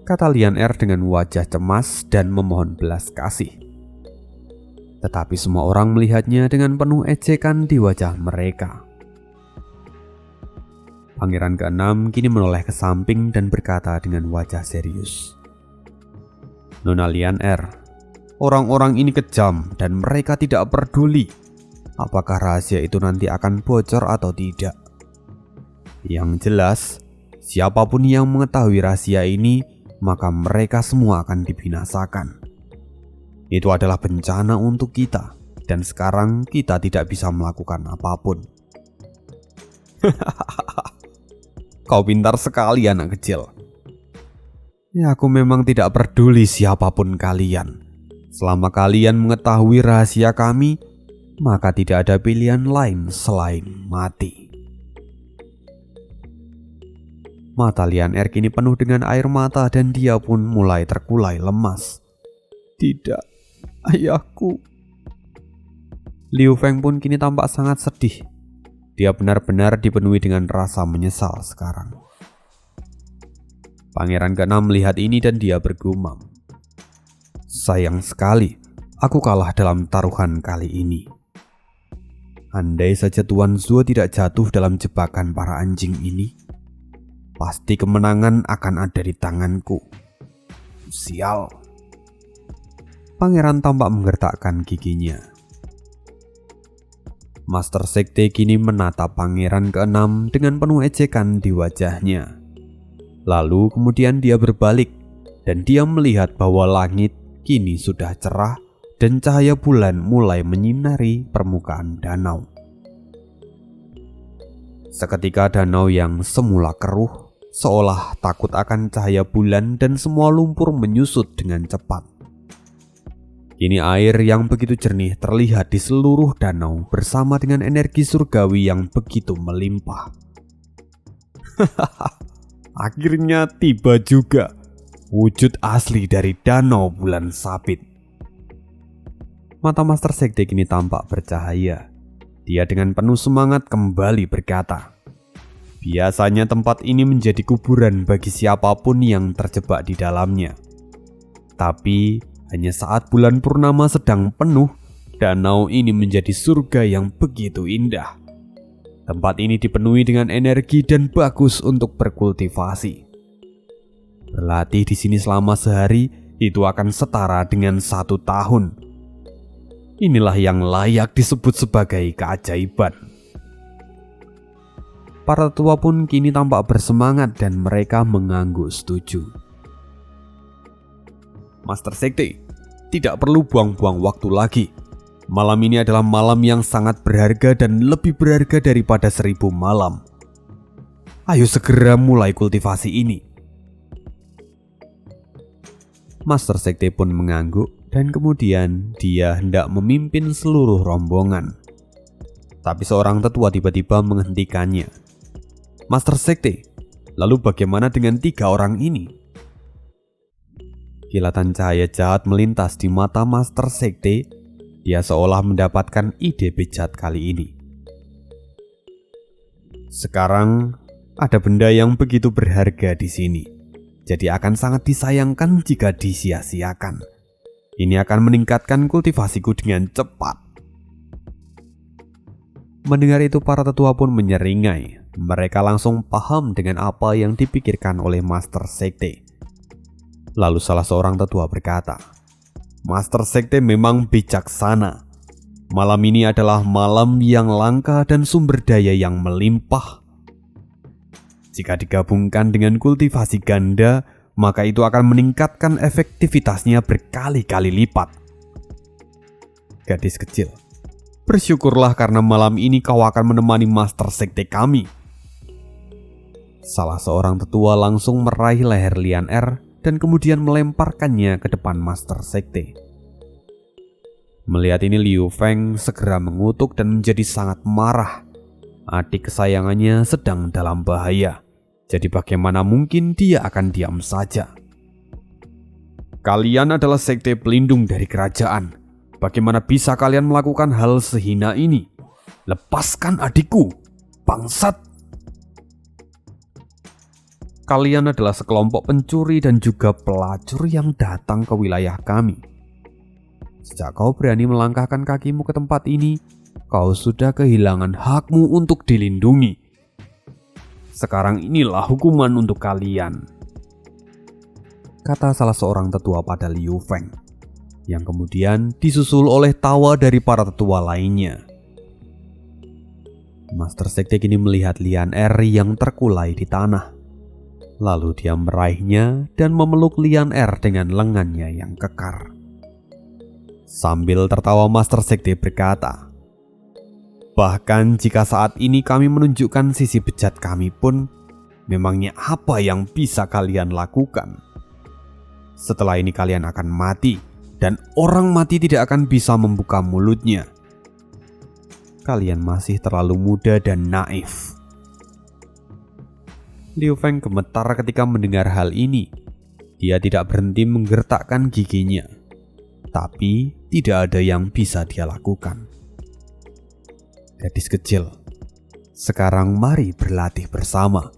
kata Lian Er dengan wajah cemas dan memohon belas kasih. Tetapi semua orang melihatnya dengan penuh ejekan di wajah mereka. Pangeran ke-6 kini menoleh ke samping dan berkata dengan wajah serius, Nona Lian Er, orang-orang ini kejam dan mereka tidak peduli apakah rahasia itu nanti akan bocor atau tidak. Yang jelas, siapapun yang mengetahui rahasia ini, maka mereka semua akan dibinasakan. Itu adalah bencana untuk kita, dan sekarang kita tidak bisa melakukan apapun. Kau pintar sekali anak kecil. Ya, aku memang tidak peduli siapapun kalian. Selama kalian mengetahui rahasia kami, maka tidak ada pilihan lain selain mati. Mata Lian Er kini penuh dengan air mata dan dia pun mulai terkulai lemas. Tidak, ayahku. Liu Feng pun kini tampak sangat sedih. Dia benar-benar dipenuhi dengan rasa menyesal sekarang. Pangeran ke-6 melihat ini dan dia bergumam, sayang sekali, aku kalah dalam taruhan kali ini. Andai saja Tuan Zuo tidak jatuh dalam jebakan para anjing ini, pasti kemenangan akan ada di tanganku. Sial. Pangeran tampak menggertakkan giginya. Master Sekte kini menatap pangeran ke-6 dengan penuh ejekan di wajahnya. Lalu kemudian dia berbalik dan dia melihat bahwa langit kini sudah cerah dan cahaya bulan mulai menyinari permukaan danau. Seketika danau yang semula keruh seolah takut akan cahaya bulan dan semua lumpur menyusut dengan cepat. Kini air yang begitu jernih terlihat di seluruh danau bersama dengan energi surgawi yang begitu melimpah. Akhirnya tiba juga wujud asli dari danau bulan sabit. Mata Master Sekte kini tampak bercahaya. Dia dengan penuh semangat kembali berkata, biasanya tempat ini menjadi kuburan bagi siapapun yang terjebak di dalamnya. Tapi hanya saat bulan purnama sedang penuh, danau ini menjadi surga yang begitu indah. Tempat ini dipenuhi dengan energi dan bagus untuk berkultivasi. Berlatih di sini selama sehari itu akan setara dengan 1 tahun. Inilah yang layak disebut sebagai keajaiban. Para tetua pun kini tampak bersemangat dan mereka mengangguk setuju. Master Sekte, tidak perlu buang-buang waktu lagi. Malam ini adalah malam yang sangat berharga dan lebih berharga daripada 1000 malam. Ayo segera mulai kultivasi ini. Master Sekte pun mengangguk dan kemudian dia hendak memimpin seluruh rombongan. Tapi seorang tetua tiba-tiba menghentikannya. Master Sekte, lalu bagaimana dengan 3 orang ini? Kilatan cahaya jahat melintas di mata Master Sekte. Dia seolah mendapatkan ide bejat kali ini. Sekarang ada benda yang begitu berharga di sini. Jadi akan sangat disayangkan jika disia-siakan. Ini akan meningkatkan kultivasiku dengan cepat. Mendengar itu para tetua pun menyeringai. Mereka langsung paham dengan apa yang dipikirkan oleh Master Sekte. Lalu salah seorang tetua berkata, Master Sekte memang bijaksana. Malam ini adalah malam yang langka dan sumber daya yang melimpah. Jika digabungkan dengan kultivasi ganda, maka itu akan meningkatkan efektivitasnya berkali-kali lipat. Gadis kecil, bersyukurlah karena malam ini kau akan menemani Master Sekte kami. Salah seorang tetua langsung meraih leher Lian Er dan kemudian melemparkannya ke depan Master Sekte. Melihat ini Liu Feng segera mengutuk dan menjadi sangat marah. Adik kesayangannya sedang dalam bahaya. Jadi bagaimana mungkin dia akan diam saja? Kalian adalah sekte pelindung dari kerajaan. Bagaimana bisa kalian melakukan hal sehina ini? Lepaskan adikku, bangsat! Kalian adalah sekelompok pencuri dan juga pelacur yang datang ke wilayah kami. Sejak kau berani melangkahkan kakimu ke tempat ini, kau sudah kehilangan hakmu untuk dilindungi. Sekarang inilah hukuman untuk kalian, kata salah seorang tetua pada Liu Feng, yang kemudian disusul oleh tawa dari para tetua lainnya. Master Sekte kini melihat Lian Er yang terkulai di tanah. Lalu dia meraihnya dan memeluk Lian Er dengan lengannya yang kekar. Sambil tertawa, Master Sekte berkata, "Bahkan jika saat ini kami menunjukkan sisi bejat kami pun, memangnya apa yang bisa kalian lakukan? Setelah ini kalian akan mati, dan orang mati tidak akan bisa membuka mulutnya. Kalian masih terlalu muda dan naif." Liu Feng gemetar ketika mendengar hal ini. Dia tidak berhenti menggertakkan giginya, tapi tidak ada yang bisa dia lakukan. "Gadis kecil, sekarang mari berlatih bersama,"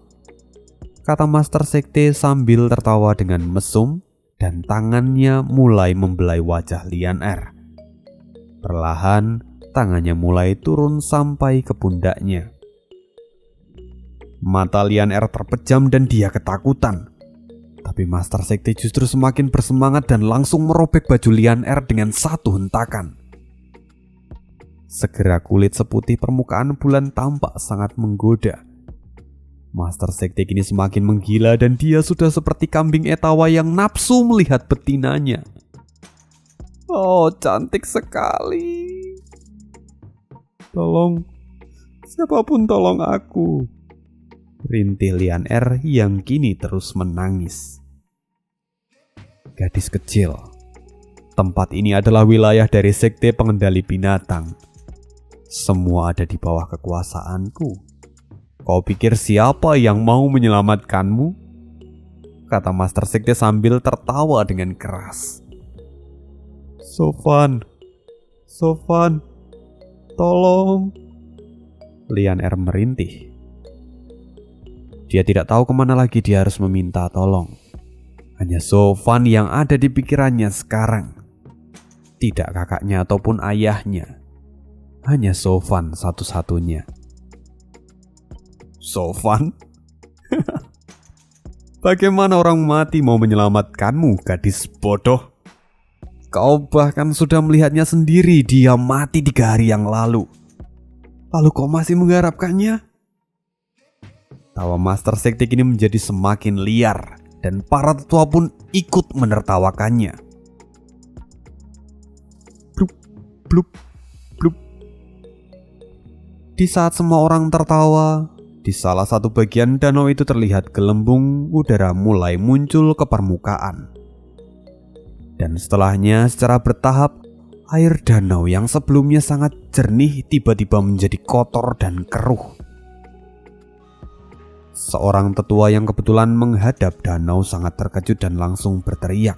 kata Master Sekte sambil tertawa dengan mesum, dan tangannya mulai membelai wajah Lian Er. Perlahan, tangannya mulai turun sampai ke pundaknya. Mata Lian Er terpejam dan dia ketakutan. Tapi Master Sekte justru semakin bersemangat dan langsung merobek baju Lian Er dengan satu hentakan. Segera kulit seputih permukaan bulan tampak sangat menggoda. Master Sekte kini semakin menggila dan dia sudah seperti kambing etawa yang nafsu melihat betinanya. "Oh, cantik sekali. Tolong, siapapun tolong aku," rintih Lian Er yang kini terus menangis. "Gadis kecil, tempat ini adalah wilayah dari sekte pengendali binatang. Semua ada di bawah kekuasaanku. Kau pikir siapa yang mau menyelamatkanmu?" kata Master Sekte sambil tertawa dengan keras. Sofan, tolong," Lian Er merintih. Dia tidak tahu kemana lagi dia harus meminta tolong. Hanya Sofan yang ada di pikirannya sekarang. Tidak kakaknya ataupun ayahnya. Hanya Sofan satu-satunya. "Sofan? Bagaimana orang mati mau menyelamatkanmu, gadis bodoh? Kau bahkan sudah melihatnya sendiri, dia mati 3 hari yang lalu. Lalu kau masih mengharapkannya?" Tawa Master Sekte kini menjadi semakin liar, dan para tetua pun ikut menertawakannya. Blup, blup, blup. Di saat semua orang tertawa, di salah satu bagian danau itu terlihat gelembung udara mulai muncul ke permukaan. Dan setelahnya secara bertahap, air danau yang sebelumnya sangat jernih tiba-tiba menjadi kotor dan keruh. Seorang tetua yang kebetulan menghadap danau sangat terkejut dan langsung berteriak,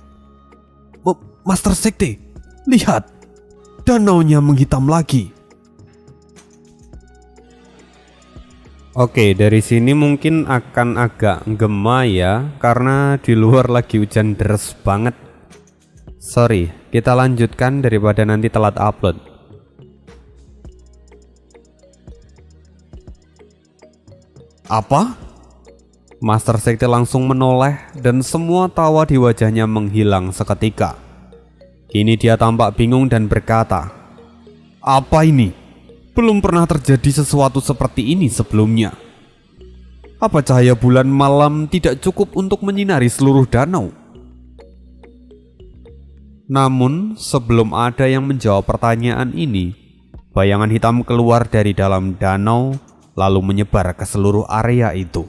"Master Sekte, lihat! Danaunya menghitam lagi." Oke, dari sini mungkin akan agak gema ya, karena di luar lagi hujan deras banget. Sorry, kita lanjutkan daripada nanti telat upload. "Apa?" Master Sekte langsung menoleh dan semua tawa di wajahnya menghilang seketika. Kini dia tampak bingung dan berkata, "Apa ini? Belum pernah terjadi sesuatu seperti ini sebelumnya. Apa cahaya bulan malam tidak cukup untuk menyinari seluruh danau?" Namun sebelum ada yang menjawab pertanyaan ini, bayangan hitam keluar dari dalam danau lalu menyebar ke seluruh area itu.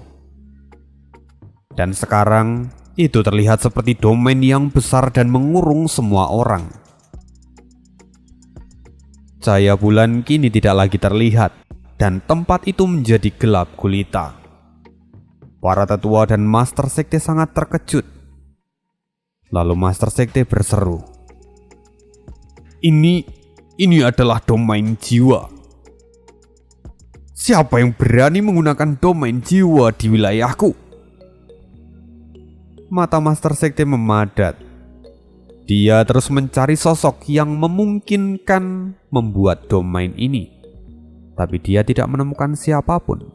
Dan sekarang itu terlihat seperti domain yang besar dan mengurung semua orang. Cahaya bulan kini tidak lagi terlihat dan tempat itu menjadi gelap gulita. Para tetua dan Master Sekte sangat terkejut. Lalu Master Sekte berseru, Ini adalah domain jiwa. Siapa yang berani menggunakan domain jiwa di wilayahku? Mata Master Sekte memadat. Dia terus mencari sosok yang memungkinkan membuat domain ini, tapi dia tidak menemukan siapapun.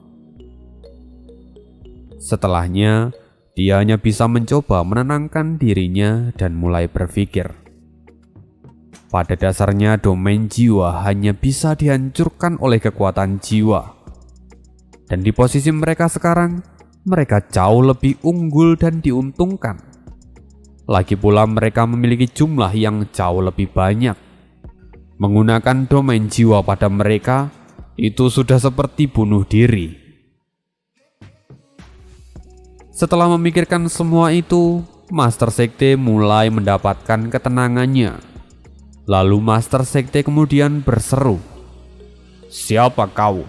Setelahnya, dia hanya bisa mencoba menenangkan dirinya dan mulai berpikir. Pada dasarnya, domain jiwa hanya bisa dihancurkan oleh kekuatan jiwa. Dan di posisi mereka sekarang, mereka jauh lebih unggul dan diuntungkan. Lagi pula mereka memiliki jumlah yang jauh lebih banyak. Menggunakan domain jiwa pada mereka, itu sudah seperti bunuh diri. Setelah memikirkan semua itu, Master Sekte mulai mendapatkan ketenangannya. Lalu Master Sekte kemudian berseru, "Siapa kau?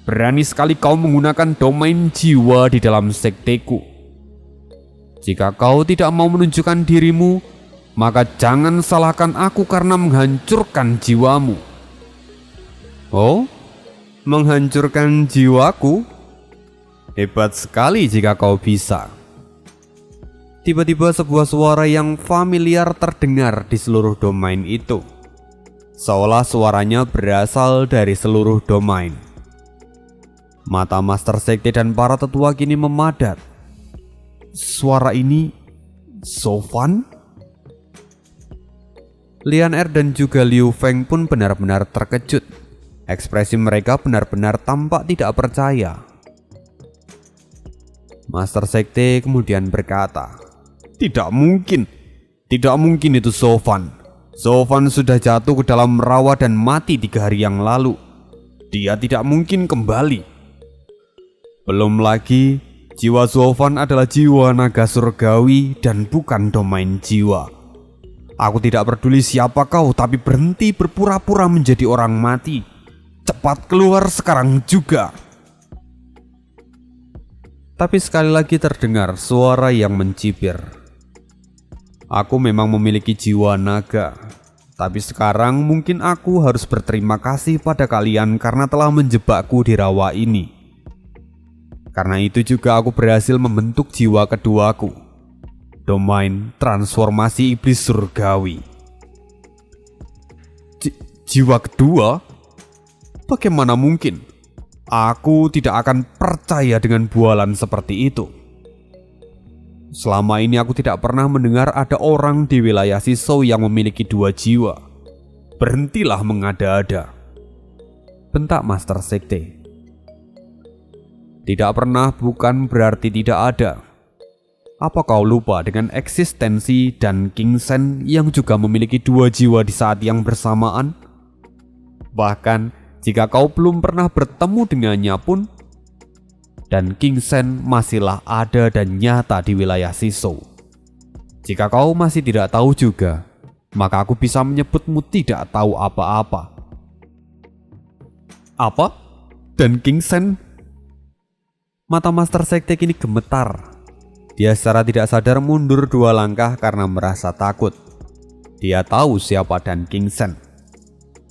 Berani sekali kau menggunakan domain jiwa di dalam sekteku. Jika kau tidak mau menunjukkan dirimu, maka jangan salahkan aku karena menghancurkan jiwamu." Oh, menghancurkan jiwaku? Hebat sekali jika kau bisa. Tiba-tiba sebuah suara yang familiar terdengar di seluruh domain itu. Seolah suaranya berasal dari seluruh domain. Mata Master Sekte dan para tetua kini memadat. Suara ini Sofan? Lian Er dan juga Liu Feng pun benar-benar terkejut. Ekspresi mereka benar-benar tampak tidak percaya. Master Sekte kemudian berkata, Tidak mungkin itu Sofan. Sofan sudah jatuh ke dalam rawa dan mati 3 hari yang lalu. Dia tidak mungkin kembali. Belum lagi, jiwa Sofan adalah jiwa naga surgawi dan bukan domain jiwa. Aku tidak peduli siapa kau, tapi berhenti berpura-pura menjadi orang mati. Cepat keluar sekarang juga. Tapi sekali lagi terdengar suara yang mencibir. Aku memang memiliki jiwa naga, tapi sekarang mungkin aku harus berterima kasih pada kalian karena telah menjebakku di rawa ini. Karena itu juga aku berhasil membentuk jiwa keduaku, domain transformasi iblis surgawi. Jiwa kedua? Bagaimana mungkin? Aku tidak akan percaya dengan bualan seperti itu. Selama ini aku tidak pernah mendengar ada orang di wilayah Sisou yang memiliki 2 jiwa. Berhentilah mengada-ada, bentak Master Sekte. Tidak pernah bukan berarti tidak ada. Apa kau lupa dengan eksistensi dan King Sen yang juga memiliki 2 jiwa di saat yang bersamaan? Bahkan jika kau belum pernah bertemu dengannya pun, dan King Sen masihlah ada dan nyata di wilayah Sisou. Jika kau masih tidak tahu juga, maka aku bisa menyebutmu tidak tahu apa-apa. Apa? Dan King Sen? Mata Master Sekte kini gemetar. Dia secara tidak sadar mundur 2 langkah karena merasa takut. Dia tahu siapa Dan King Sen.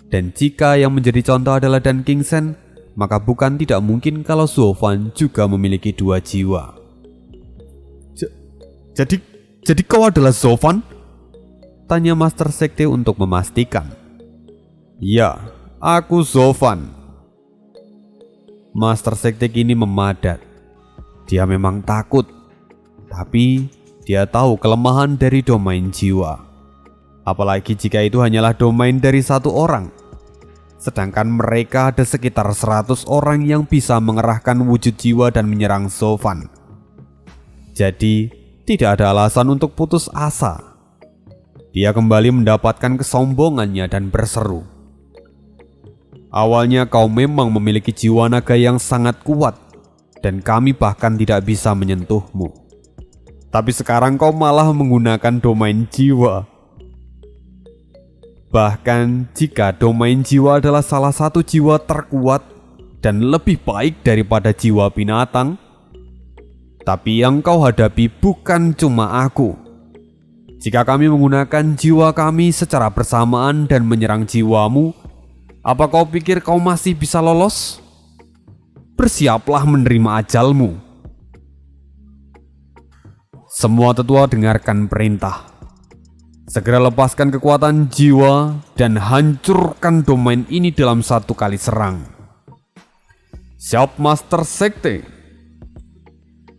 Dan jika yang menjadi contoh adalah Dan King Sen, maka bukan tidak mungkin kalau Sofan juga memiliki 2 jiwa. Jadi kau adalah Sofan? Tanya Master Sekte untuk memastikan. Ya, aku Sofan. Master Sekte kini memadat. Dia memang takut, tapi dia tahu kelemahan dari domain jiwa. Apalagi jika itu hanyalah domain dari 1 orang. Sedangkan mereka ada sekitar 100 orang yang bisa mengerahkan wujud jiwa dan menyerang Sofan. Jadi, tidak ada alasan untuk putus asa. Dia kembali mendapatkan kesombongannya dan berseru. Awalnya kau memang memiliki jiwa naga yang sangat kuat, dan kami bahkan tidak bisa menyentuhmu. Tapi sekarang kau malah menggunakan domain jiwa. Bahkan jika domain jiwa adalah salah satu jiwa terkuat dan lebih baik daripada jiwa binatang, tapi yang kau hadapi bukan cuma aku. Jika kami menggunakan jiwa kami secara bersamaan dan menyerang jiwamu, apa kau pikir kau masih bisa lolos? Bersiaplah menerima ajalmu." Semua tetua dengarkan perintah. Segera lepaskan kekuatan jiwa dan hancurkan domain ini dalam satu kali serang. Siap, Master Sekte.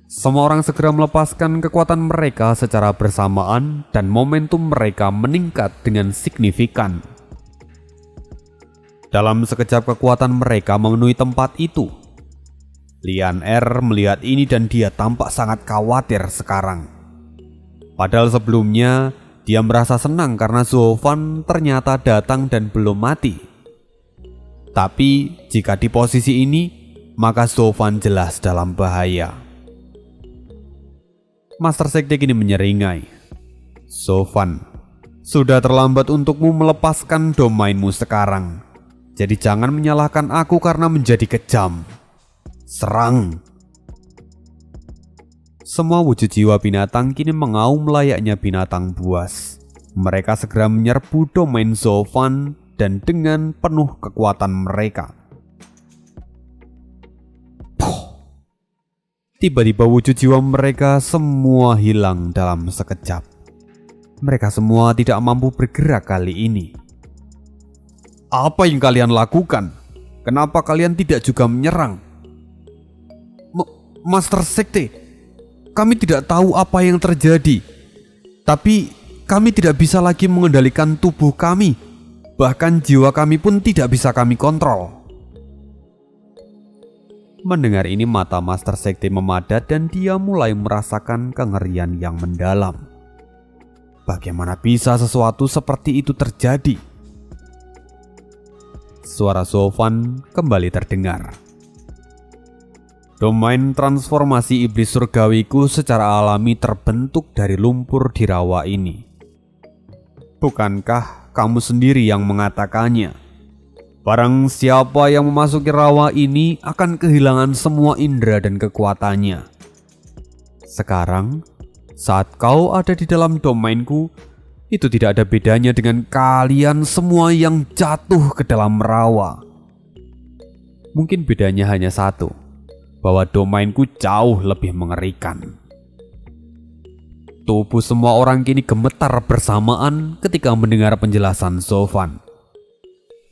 Semua orang segera melepaskan kekuatan mereka secara bersamaan dan momentum mereka meningkat dengan signifikan. Dalam sekejap kekuatan mereka memenuhi tempat itu. Lian Er melihat ini dan dia tampak sangat khawatir sekarang. Padahal sebelumnya dia merasa senang karena Zofan ternyata datang dan belum mati. Tapi jika di posisi ini, maka Zofan jelas dalam bahaya. Master Sekte kini menyeringai. "Zofan, sudah terlambat untukmu melepaskan domainmu sekarang. Jadi jangan menyalahkan aku karena menjadi kejam. Serang!" Semua wujud jiwa binatang kini mengaum layaknya binatang buas. Mereka segera menyerbu domain Zofan dan dengan penuh kekuatan mereka. Tiba-tiba wujud jiwa mereka semua hilang dalam sekejap. Mereka semua tidak mampu bergerak kali ini. "Apa yang kalian lakukan? Kenapa kalian tidak juga menyerang?" Master Sekte, kami tidak tahu apa yang terjadi. Tapi kami tidak bisa lagi mengendalikan tubuh kami. Bahkan jiwa kami pun tidak bisa kami kontrol." Mendengar ini mata Master Sekte memadat dan dia mulai merasakan kengerian yang mendalam. Bagaimana bisa sesuatu seperti itu terjadi? Suara Zofan kembali terdengar. "Domain transformasi iblis surgawiku secara alami terbentuk dari lumpur di rawa ini. Bukankah kamu sendiri yang mengatakannya? Barang siapa yang memasuki rawa ini akan kehilangan semua indera dan kekuatannya. Sekarang, saat kau ada di dalam domainku, itu tidak ada bedanya dengan kalian semua yang jatuh ke dalam rawa. Mungkin bedanya hanya satu, bahwa domainku jauh lebih mengerikan." Tubuh semua orang kini gemetar bersamaan ketika mendengar penjelasan Zofan.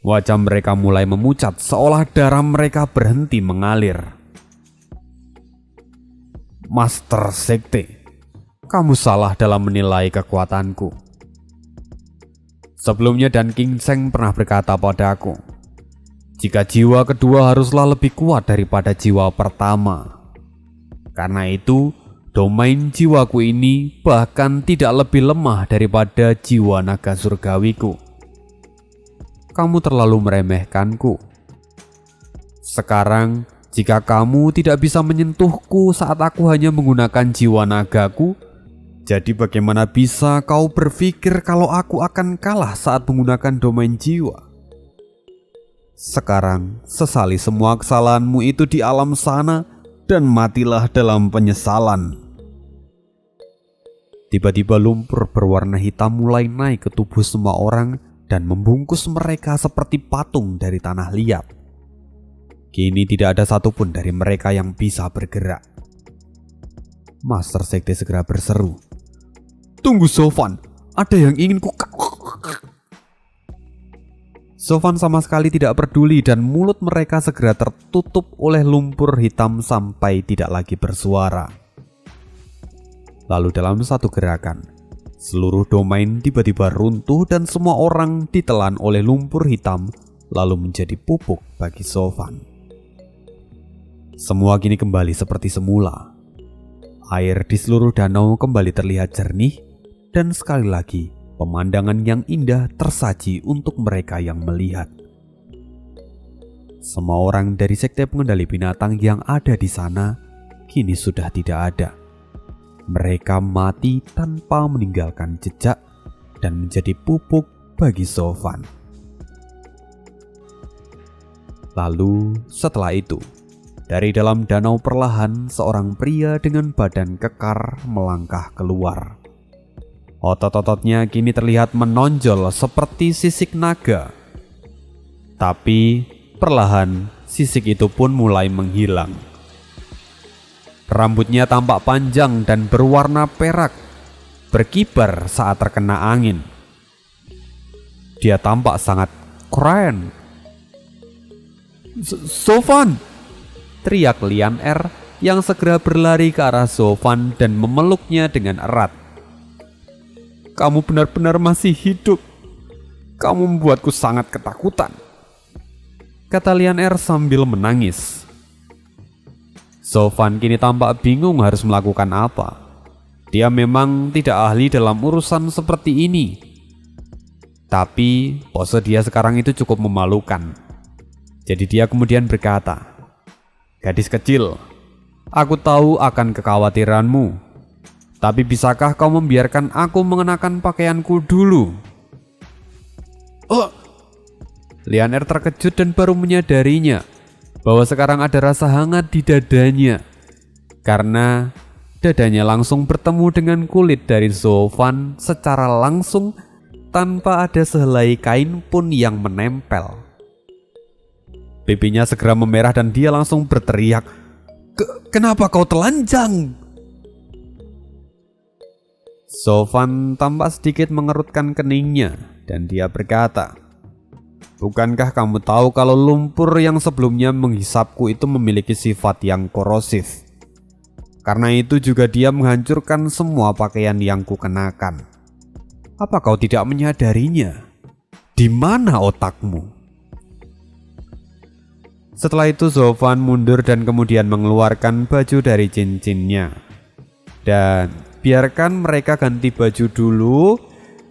Wajah mereka mulai memucat seolah darah mereka berhenti mengalir. "Master Sekte, kamu salah dalam menilai kekuatanku. Sebelumnya Dan King Seng pernah berkata padaku, jika jiwa kedua haruslah lebih kuat daripada jiwa pertama. Karena itu, domain jiwaku ini bahkan tidak lebih lemah daripada jiwa naga surgawiku. Kamu terlalu meremehkanku. Sekarang, jika kamu tidak bisa menyentuhku saat aku hanya menggunakan jiwa nagaku, jadi bagaimana bisa kau berpikir kalau aku akan kalah saat menggunakan domain jiwa? Sekarang, sesali semua kesalahanmu itu di alam sana dan matilah dalam penyesalan." Tiba-tiba lumpur berwarna hitam mulai naik ke tubuh semua orang dan membungkus mereka seperti patung dari tanah liat. Kini tidak ada satupun dari mereka yang bisa bergerak. Master Sekte segera berseru, "Tunggu Zofan, ada yang ingin ku..." Zofan sama sekali tidak peduli dan mulut mereka segera tertutup oleh lumpur hitam sampai tidak lagi bersuara. Lalu dalam satu gerakan, seluruh domain tiba-tiba runtuh dan semua orang ditelan oleh lumpur hitam lalu menjadi pupuk bagi Zofan. Semua kini kembali seperti semula. Air di seluruh danau kembali terlihat jernih dan sekali lagi pemandangan yang indah tersaji untuk mereka yang melihat. Semua orang dari sekte pengendali binatang yang ada di sana kini sudah tidak ada. Mereka mati tanpa meninggalkan jejak dan menjadi pupuk bagi Zofan. Lalu setelah itu, dari dalam danau perlahan seorang pria dengan badan kekar melangkah keluar. Otot-ototnya kini terlihat menonjol seperti sisik naga. Tapi perlahan sisik itu pun mulai menghilang. Rambutnya tampak panjang dan berwarna perak, berkibar saat terkena angin. Dia tampak sangat keren. "Sofan!" teriak Lian Er yang segera berlari ke arah Sofan dan memeluknya dengan erat. "Kamu benar-benar masih hidup. Kamu membuatku sangat ketakutan," kata Lian Er sambil menangis. Sofan kini tampak bingung harus melakukan apa. Dia memang tidak ahli dalam urusan seperti ini. Tapi pose dia sekarang itu cukup memalukan. Jadi dia kemudian berkata, "Gadis kecil, aku tahu akan kekhawatiranmu. Tapi bisakah kau membiarkan aku mengenakan pakaianku dulu?" "Oh!" Lian Er terkejut dan baru menyadarinya bahwa sekarang ada rasa hangat di dadanya. Karena dadanya langsung bertemu dengan kulit dari Sofan secara langsung tanpa ada sehelai kain pun yang menempel. Pipinya segera memerah dan dia langsung berteriak, Kenapa kau telanjang?" Sofan tampak sedikit mengerutkan keningnya dan dia berkata, "Bukankah kamu tahu kalau lumpur yang sebelumnya menghisapku itu memiliki sifat yang korosif? Karena itu juga dia menghancurkan semua pakaian yang kukenakan. Apa kau tidak menyadarinya? Di mana otakmu?" Setelah itu Sofan mundur dan kemudian mengeluarkan baju dari cincinnya. Dan biarkan mereka ganti baju dulu,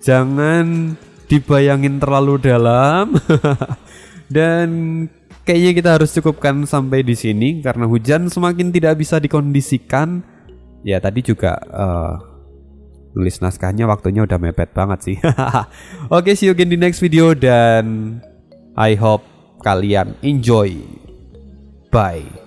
jangan dibayangin terlalu dalam. Dan kayaknya kita harus cukupkan sampai di sini karena hujan semakin tidak bisa dikondisikan. Ya tadi juga nulis naskahnya waktunya udah mepet banget sih. Oke, see you again di next video dan I hope kalian enjoy. Bye.